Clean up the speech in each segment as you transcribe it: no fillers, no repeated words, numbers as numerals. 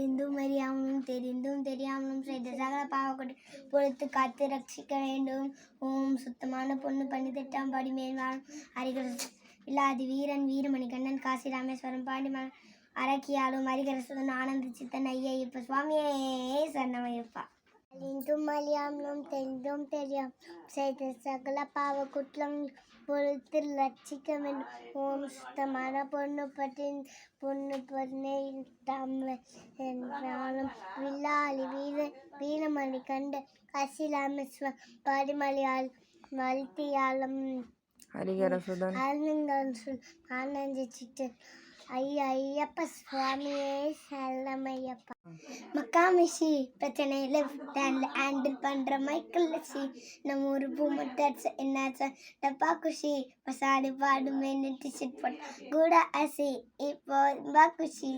அறிந்தும் அறியாமலும் தெரிந்தும் தெரியாமலும் செய்த சகல பாவக்கொண்டு பொறுத்து காத்து ரட்சிக்க வேண்டும். ஓம் சுத்தமான பொண்ணு 18ஆம் படி மேல்வாழும் அறிகர இல்லாதி வீரன் வீரமணி கண்ணன் காசி ராமேஸ்வரம் பாண்டிமன் அரக்கியாலும் அரிகரசுதன் ஆனந்த சித்தன் ஐயப்ப சுவாமியே சரணமையப்பா. அறிந்தும் அறியாமலும் தெரிந்தும் தெரியாம் செய்த சகல பாவ குற்றம் பொறுத்து ரட்சிக்க வேண்டும். ஓம் சுத்தமான பொண்ணு 18ஆம் என்றாலும் வில்லாளி வீரமணி கண்ட காசி ராமேஸ்வரம் பாடிமலையால் வளர்த்தியாலும் ஹரிகரசுதன் ஆனந்த சித்தன் ஐயப்ப சுவாமியே சரணமையப்பா. மக்காமிஷி பிரச்சனை லெஃப்ட் ஹேண்ட் ஹேண்டில் பண்ற மைக்கேல் லட்சி நம்ம ஒரு பூமட்டாச்சு என்னாச்சு டப்பா குஷி பசாடு பாடுமே டிஷர்ட் போட்டு கூட அசி இப்போ குஷி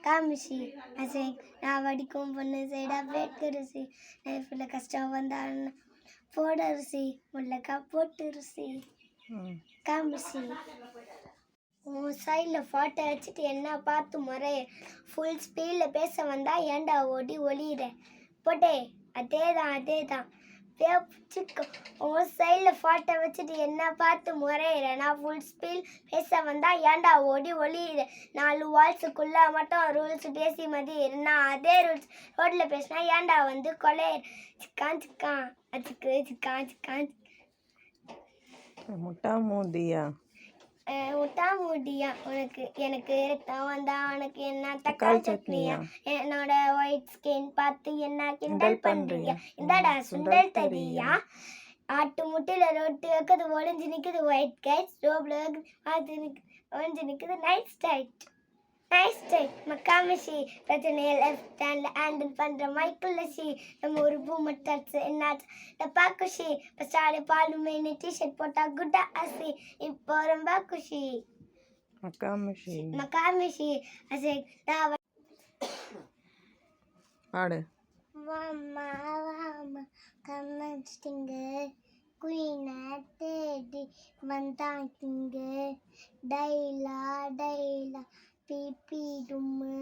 காமிஷி அசை நான் வடிக்கும் பொண்ணு சைடா பேக்கு ருசி லைஃப்பில் கஷ்டம் வந்தாலும் போட ருசி முள்ளக்கா போட்டு ருசி காமிஷி. உன் சைடில் ஃபோட்டோ வச்சுட்டு என்ன பார்த்து முறைய ஃபுல் ஸ்பீடில் பேச வந்தா ஏண்டா ஓடி ஒளியிற போட்டே அதே தான் பேச்சுக்கோ. உன் சைடில் ஃபோட்டோ வச்சுட்டு என்ன பார்த்து முறையிற நான் ஃபுல் ஸ்பீட் பேச வந்தா ஏண்டா ஓடி ஒளியிற 4 வால்ஸுக்குள்ளே மட்டும் ரூல்ஸ் பேசி மதியிரு நான் அதே ரூல்ஸ் ரோட்டில் பேசினா ஏண்டா வந்து கொலையிற சிக்கான் அதுக்கு சிக்கான் முட்டா மூடியா உனக்கு எனக்கு ரத்தம் வந்தா உனக்கு என்ன தக்காளி சட்னியா என்னோட ஒயிட் ஸ்கின் பார்த்து என்ன கிண்டல் பண்றியா இந்தடா சுண்டல் தரியா ஆட்டு முட்டையில ரொட்டி வைக்கிறது ஒளிஞ்சு நிற்குது ஒயிட் கைட் ஸ்டோவ்ல ஒளிஞ்சு நிற்குது நைட் ஸ்டைட் மக்காமிஷி பிரச்சனையை லெஃப்ட் ஹேண்டில் ஹேண்டில் பண்ணுற மைக்கேல் லட்சி நம்ம ஒரு பூமட்டாச்சு என்னாச்சு டப்பா குஷி பஸ்டாடு பாலுமே டிஷர்ட் போட்டா குட்டா அசி இப்போ ரொம்ப குஷி மக்காமிஷி அசை பாடு வாமா கம்மஸ்டிங்க குயினை தேடி வந்தாங்க டைலா பிபிடும்மு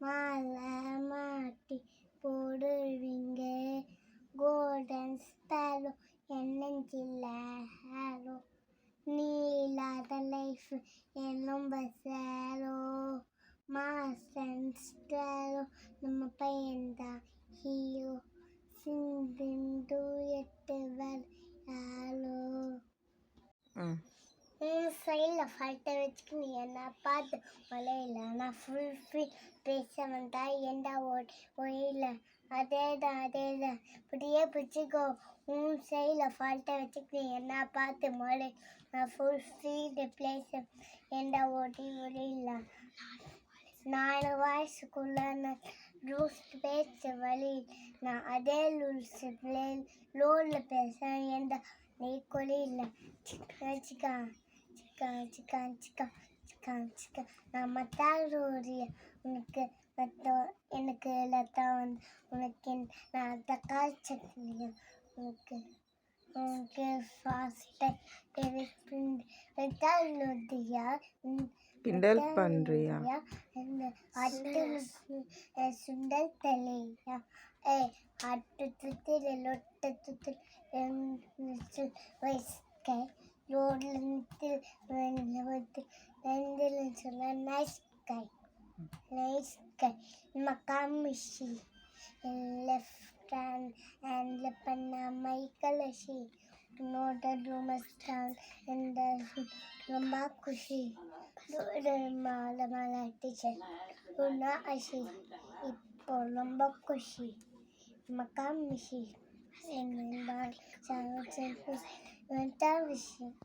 மாலை மாட்டி போடுவீங்க கோல்டன் ஸ்பேரோ என்னஞ்சில்ல ஹேரோ நீ இல்லாத லைஃப் என்னும் பஸ்ஸேரோ மாஸ்டன் ஸ்டேரோ நம்ம பையன்தான் ஹீரோ சிந்து 8 யாரோ. சைடில் ஃபல்ட்டை வச்சுக்கு நீ என்ன பார்த்து மலையில் நான் ஃபுல் ஃபீல் பேச வந்தா ஏண்டா ஒயில அதே தான் இப்படியே பிடிச்சிக்கோ. உன் சைடில் ஃபல்ட்டை வச்சுக்கு நீ என்ன பார்த்து மலை நான் ஃபுல் ஃபீல் பேச ஏண்டா ஒளியில 4 வயசுக்குள்ள நான் ரூல்ஸ் பேச வழி நான் அதே ரூல்ஸ் லோனில் பேச ஏண்டா நீ கொலியில் சிக்கான் நான் மத்தாரோரிய உனக்கு எனக்கு லத்தா வந்து உனக்கு நான் தக்காளி சட்னியா உனக்கு ஃபாஸ்டியா கிண்டல் பண்றியா சுண்டல் தலையா அட்டு துத்திர லொட்ட துத்திர வயசுக்கை ரோட்ல சொல்ல நைஸ் கை மக்காமிஷி லெஃப்ட் ஹேண்ட்ல பண்ண மைக்கேல் லட்சி நோட ரூமஸ்டான் இந்த ரொம்ப குஷி மாலை டீச்சர் உன்னா அஷி இப்போ ரொம்ப குஷி மக்காமிஷி என்ன விஷயம்